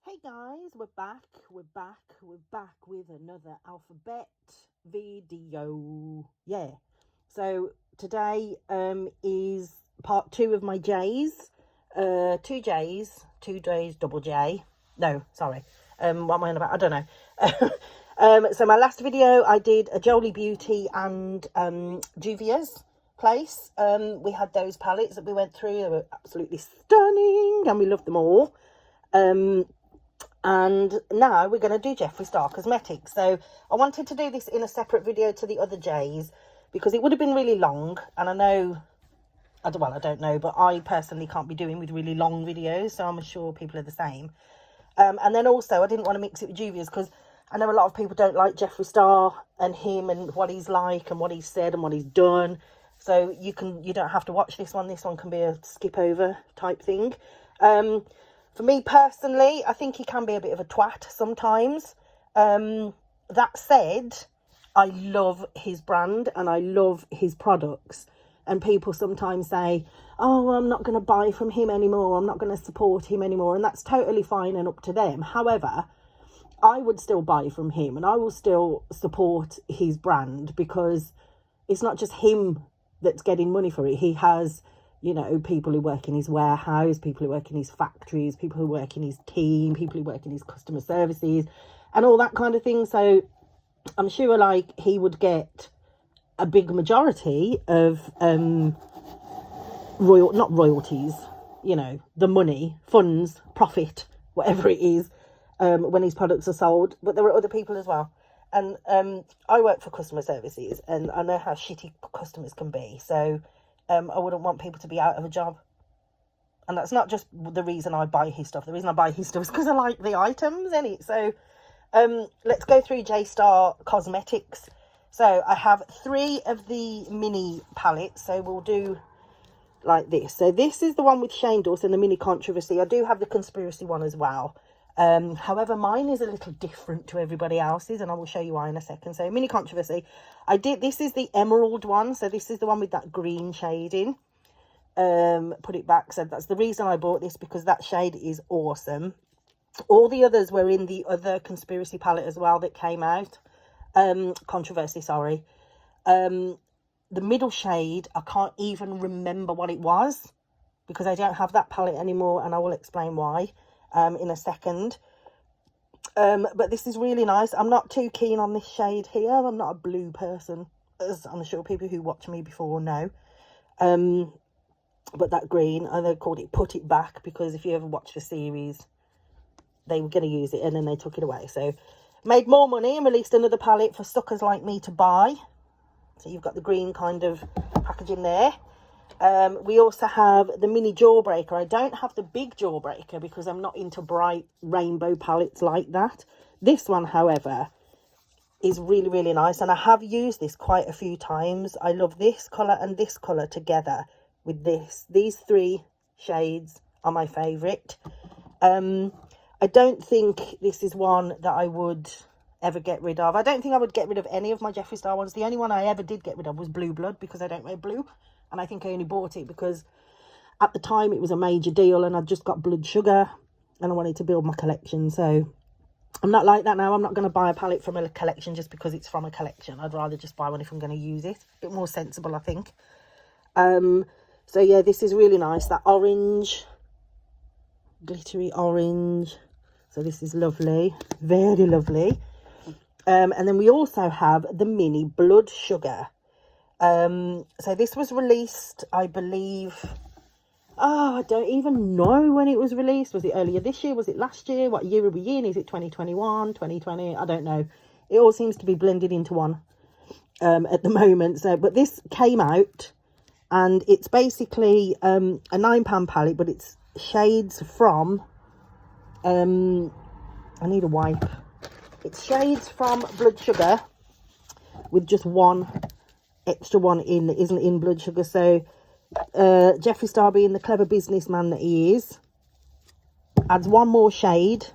Hey guys, we're back with another alphabet video. Yeah. So today is part 2 of my J's. Two days, double J. No, sorry. What am I on about? I don't know. So my last video I did a Jolie Beauty and Juvia's Place. We had those palettes that we went through. They were absolutely stunning and we loved them all. And now we're going to do Jeffree Star Cosmetics. So I wanted to do this in a separate video to the other J's because it would have been really long. And I know, I don't know, but I personally can't be doing with really long videos. So I'm sure people are the same. And then also I didn't want to mix it with Juvia's because I know a lot of people don't like Jeffree Star and him and what he's like and what he's said and what he's done. So you don't have to watch this one. This one can be a skip over type thing. For me personally, I think he can be a bit of a twat sometimes. That said, I love his brand and I love his products. And people sometimes say, oh, I'm not going to buy from him anymore. I'm not going to support him anymore. And that's totally fine and up to them. However, I would still buy from him and I will still support his brand because it's not just him that's getting money for it. He has, you know, people who work in his warehouse, people who work in his factories, people who work in his team, people who work in his customer services and all that kind of thing. So I'm sure like he would get a big majority of not royalties, you know, the money, funds, profit, whatever it is, when his products are sold. But there are other people as well. And I work for customer services and I know how shitty customers can be. So I wouldn't want people to be out of a job. And that's not just the reason I buy his stuff. The reason I buy his stuff is because I like the items in it. So let's go through Jeffree Star Cosmetics. So I have 3 of the mini palettes. So we'll do like this. So this is the one with Shane Dawson, the mini controversy. I do have the conspiracy one as well. However, mine is a little different to everybody else's, and I will show you why in a second. So mini controversy, this is the emerald one. So this is the one with that green shading. Put it back. So that's the reason I bought this, because that shade is awesome. All the others were in the other conspiracy palette as well that came out. Controversy, sorry. The middle shade, I can't even remember what it was because I don't have that palette anymore, and I will explain why in a second. But this is really nice. I'm not too keen on this shade here. I'm not a blue person, as I'm sure people who watch me before know. But that green, and they called it Put It Back, because if you ever watch the series, they were going to use it and then they took it away. So made more money and released another palette for suckers like me to buy. So you've got the green kind of packaging there. We also have the mini jawbreaker. I don't have the big jawbreaker because I'm not into bright rainbow palettes like that. This one, however, is really, really nice. And I have used this quite a few times. I love this colour and this colour together with this. These 3 shades are my favourite. I don't think this is one that I would ever get rid of. I don't think I would get rid of any of my Jeffree Star ones. The only one I ever did get rid of was Blue Blood, because I don't wear blue. And I think I only bought it because at the time it was a major deal and I'd just got blood sugar and I wanted to build my collection. So I'm not like that now. I'm not going to buy a palette from a collection just because it's from a collection. I'd rather just buy one if I'm going to use it. A bit more sensible, I think. So yeah, this is really nice. That orange, glittery orange. So this is lovely. Very lovely. And then we also have the mini blood sugar. So this was released, I believe, I don't even know when it was released. Was it earlier this year? Was it last year? What year are we in? Is it 2021, 2020? I don't know. It all seems to be blended into one at the moment. So, but this came out and it's basically a £9 palette, but it's shades from, I need a wipe. It's shades from Blood Sugar with just one extra one in that isn't in Blood Sugar. So Jeffree Star, being the clever businessman that he is, adds one more shade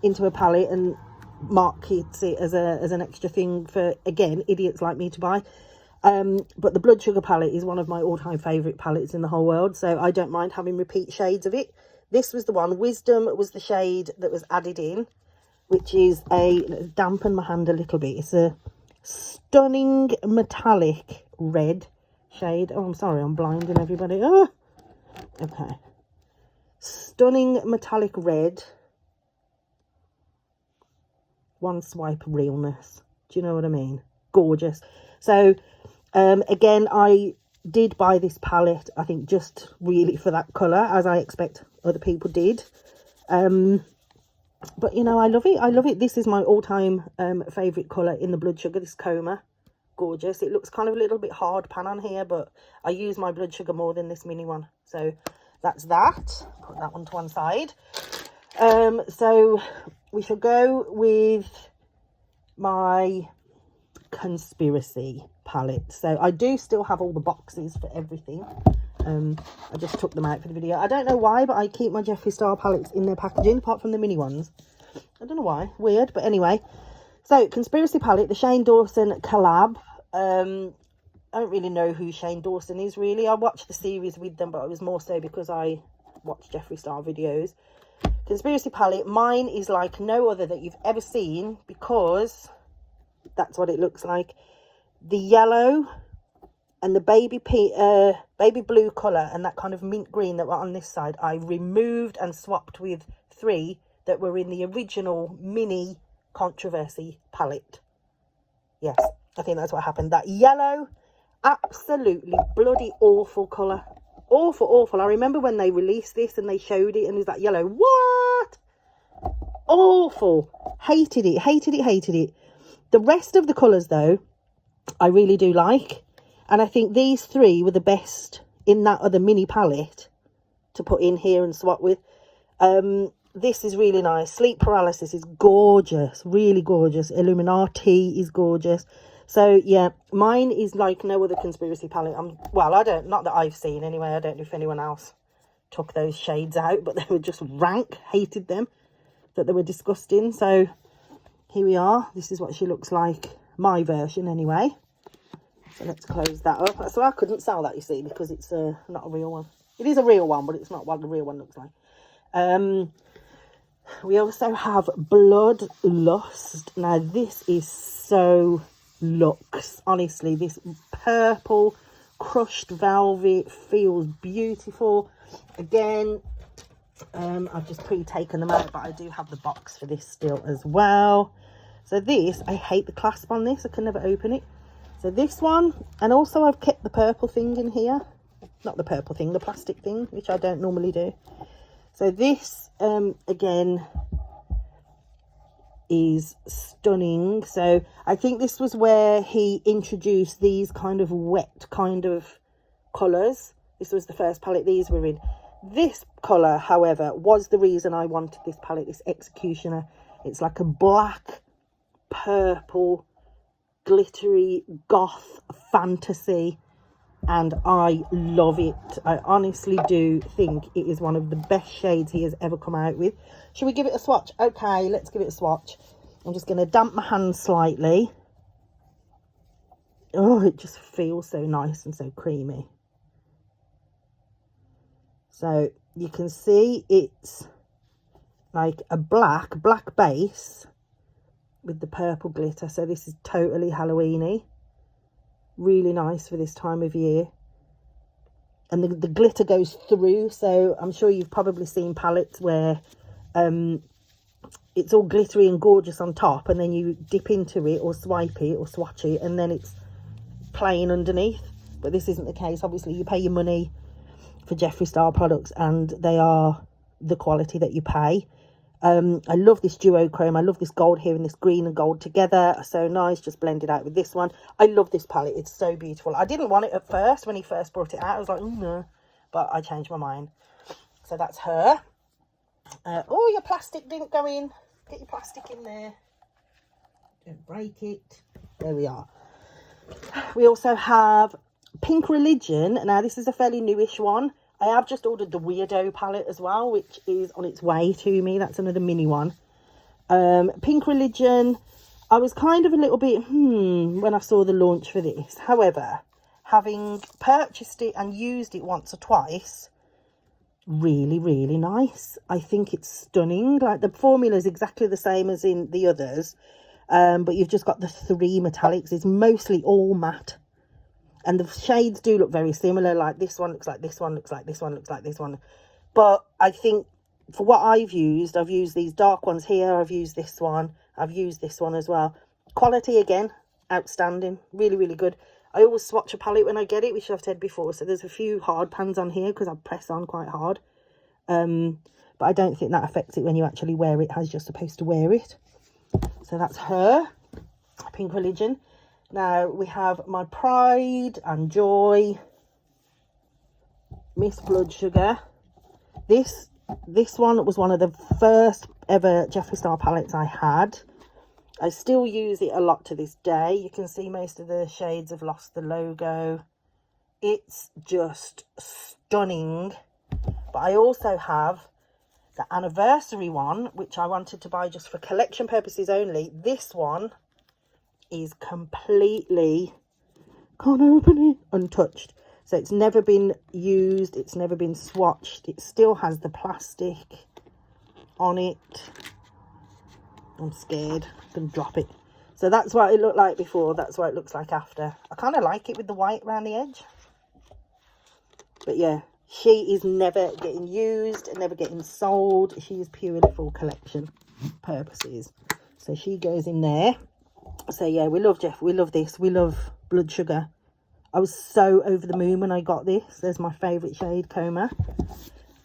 into a palette and markets it as an extra thing for, again, idiots like me to buy. But the Blood Sugar palette is one of my all-time favourite palettes in the whole world, so I don't mind having repeat shades of it. This was the one. Wisdom was the shade that was added in, which is dampen my hand a little bit. It's a stunning metallic red shade. Oh, I'm sorry, I'm blinding everybody. Oh, okay. Stunning metallic red. One swipe realness. Do you know what I mean? Gorgeous. So, again, I did buy this palette, I think, just really for that colour, as I expect other people did. But, you know, I love it. I love it. This is my all-time favourite colour in the Blood Sugar, this Coma. Gorgeous. It looks kind of a little bit hard pan on here, but I use my Blood Sugar more than this mini one. So that's that. Put that one to one side. So we shall go with my Conspiracy palette. So I do still have all the boxes for everything. I just took them out for the video. I don't know why, but I keep my Jeffree Star palettes in their packaging, apart from the mini ones. I don't know why. Weird, but anyway. So, Conspiracy palette, the Shane Dawson collab. I don't really know who Shane Dawson is, really. I watched the series with them, but it was more so because I watched Jeffree Star videos. Conspiracy palette, mine is like no other that you've ever seen, because that's what it looks like. The yellow and the baby blue colour and that kind of mint green that were on this side, I removed and swapped with 3 that were in the original mini Controversy palette. Yes, I think that's what happened. That yellow, absolutely bloody awful colour. Awful, awful. I remember when they released this and they showed it and it was that yellow. What? Awful. Hated it, hated it, hated it. The rest of the colours, though, I really do like. And I think these 3 were the best in that other mini palette to put in here and swap with. This is really nice. Sleep Paralysis is gorgeous. Really gorgeous. Illuminati is gorgeous. So, yeah, mine is like no other Conspiracy palette. Well, not that I've seen anyway. I don't know if anyone else took those shades out, but they were just rank. Hated them. That they were disgusting. So, here we are. This is what she looks like. My version, anyway. So let's close that up. So I couldn't sell that, you see, because it's not a real one. It is a real one, but it's not what the real one looks like. We also have Bloodlust. Now, this is so luxe. Honestly, this purple crushed velvet feels beautiful. Again, I've just pre-taken them out, but I do have the box for this still as well. So this, I hate the clasp on this. I can never open it. So this one, and also I've kept the purple thing in here. Not the purple thing, the plastic thing, which I don't normally do. So this, again, is stunning. So I think this was where he introduced these kind of wet kind of colours. This was the first palette these were in. This colour, however, was the reason I wanted this palette, this Executioner. It's like a black, purple, glittery goth fantasy, and I love it. I honestly do think it is one of the best shades he has ever come out with. Should we give it a swatch? Okay, let's give it a swatch. I'm just going to damp my hands slightly. Oh, it just feels so nice and so creamy. So you can see it's like a black base with the purple glitter. So this is totally Halloweeny. Really nice for this time of year. And the glitter goes through. So I'm sure you've probably seen palettes where it's all glittery and gorgeous on top, and then you dip into it or swipe it or swatch it, and then it's plain underneath. But this isn't the case. Obviously, you pay your money for Jeffree Star products, and they are the quality that you pay. I love this duochrome. I love this gold here and this green and gold together. So nice, just blended out with this one. I love this palette. It's so beautiful. I didn't want it at first when he first brought it out. I was like, no, but I changed my mind. So that's her. Oh, your plastic didn't go in. Get your plastic in there. Don't break it. There we are. We also have Pink Religion. Now, this is a fairly newish one. I have just ordered the Weirdo palette as well, which is on its way to me. That's another mini one. Pink Religion, I was kind of a little bit, when I saw the launch for this. However, having purchased it and used it once or twice, really, really nice. I think it's stunning. Like, the formula is exactly the same as in the others, but you've just got the 3 metallics. It's mostly all matte, and the shades do look very similar. Like, this one looks like this one, looks like this one, looks like this one. But I think for what I've used these dark ones here, I've used this one, I've used this one as well. Quality, again, outstanding, really, really good. I always swatch a palette when I get it, which I've said before, so there's a few hard pans on here because I press on quite hard. But I don't think that affects it when you actually wear it as you're supposed to wear it. So that's her, Pink Religion. Now we have my pride and joy, Miss Blood Sugar. This one was one of the first ever Jeffree Star palettes I had. I still use it a lot to this day. You can see most of the shades have lost the logo. It's just stunning. But I also have the anniversary one, which I wanted to buy just for collection purposes only. This one is completely, can't open it, untouched. So it's never been used, it's never been swatched. It still has the plastic on it. I'm scared, I'm gonna drop it. So that's what it looked like before, that's what it looks like after. I kind of like it with the white around the edge. But yeah, she is never getting used, never getting sold. She is purely for collection purposes. So she goes in there. So yeah, we love Jeff, we love this, we love Blood Sugar. I was so over the moon when I got this. There's my favourite shade, Coma.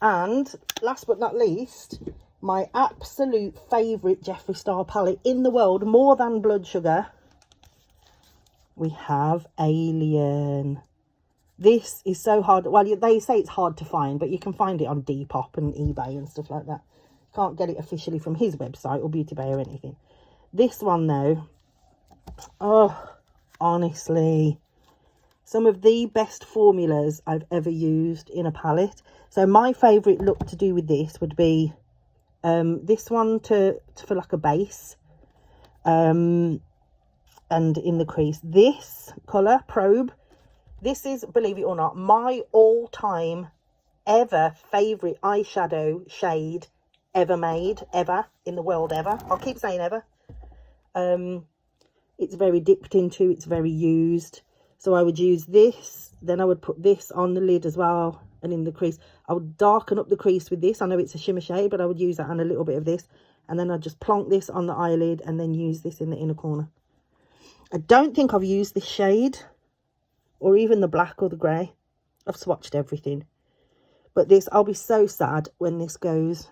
And last but not least, my absolute favourite Jeffree Star palette in the world, more than Blood Sugar, we have Alien. This is so hard. Well, they say it's hard to find, but you can find it on Depop and eBay and stuff like that. Can't get it officially from his website or Beauty Bay or anything. This one, though, oh, honestly, some of the best formulas I've ever used in a palette. So my favourite look to do with this would be this one for like a base. And in the crease. This colour, Probe. This is, believe it or not, my all-time ever favourite eyeshadow shade ever made. Ever. In the world ever. I'll keep saying ever. It's very dipped into. It's very used. So I would use this, then I would put this on the lid as well and in the crease. I would darken up the crease with this. I know it's a shimmer shade, but I would use that and a little bit of this. And then I'd just plonk this on the eyelid and then use this in the inner corner. I don't think I've used this shade or even the black or the grey. I've swatched everything. But this, I'll be so sad when this goes.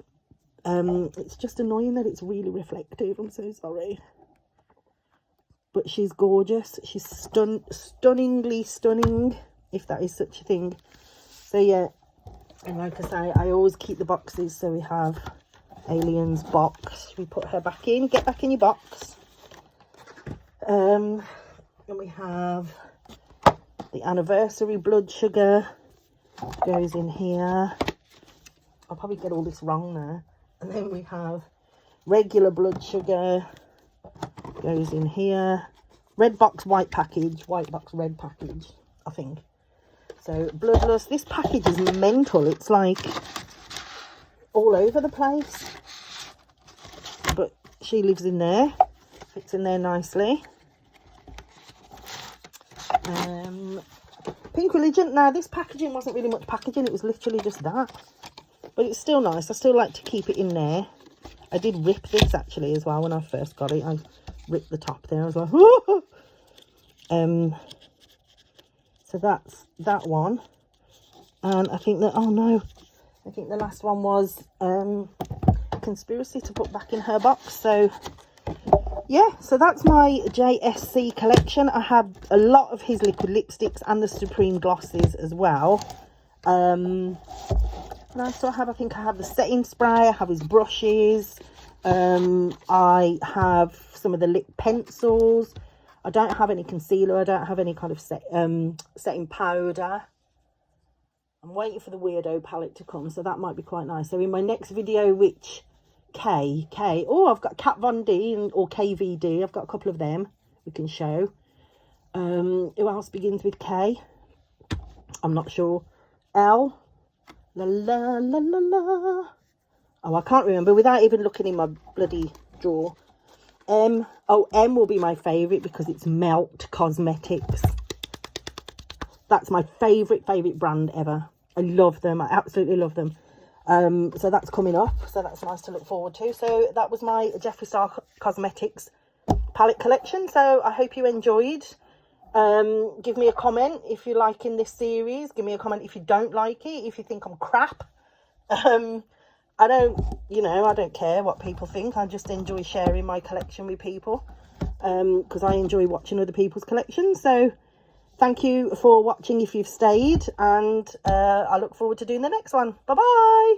It's just annoying that it's really reflective. I'm so sorry. But she's gorgeous. She's stunningly stunning, if that is such a thing. So yeah, and like I say, I always keep the boxes. So we have Alien's box. We put her back in. Get back in your box. And we have the anniversary Blood Sugar. Goes in here. I'll probably get all this wrong now. And then we have regular Blood Sugar. Goes in here. Red box, white package. White box, red package, I think. So Bloodlust. This package is mental. It's like all over the place. But she lives in there. Fits in there nicely. Pink Religion. Now this packaging wasn't really much packaging. It was literally just that. But it's still nice. I still like to keep it in there. I did rip this actually as well when I first got it. I ripped the top there. I was like, whoa! So that's that one. And I think that, oh no, I think the last one was Conspiracy to put back in her box. So yeah, so that's my JSC collection. I have a lot of his liquid lipsticks and the Supreme glosses as well. And I still have, I think I have the setting spray, I have his brushes, I have some of the lip pencils. I don't have any concealer, I don't have any kind of setting powder. I'm waiting for the Weirdo palette to come, so that might be quite nice. So in my next video, which oh, I've got Kat Von D or KVD, I've got a couple of them we can show. Who else begins with K? I'm not sure. L, La la la la la. Oh, I can't remember without even looking in my bloody drawer. M. Oh, M will be my favourite because it's Melt Cosmetics. That's my favourite brand ever. I love them. I absolutely love them. So that's coming up. So that's nice to look forward to. So that was my Jeffree Star Cosmetics palette collection. So I hope you enjoyed. Give me a comment if you're liking this series. Give me a comment if you don't like it. If you think I'm crap. I don't care what people think. I just enjoy sharing my collection with people. Because I enjoy watching other people's collections. So thank you for watching if you've stayed, and I look forward to doing the next one. Bye bye.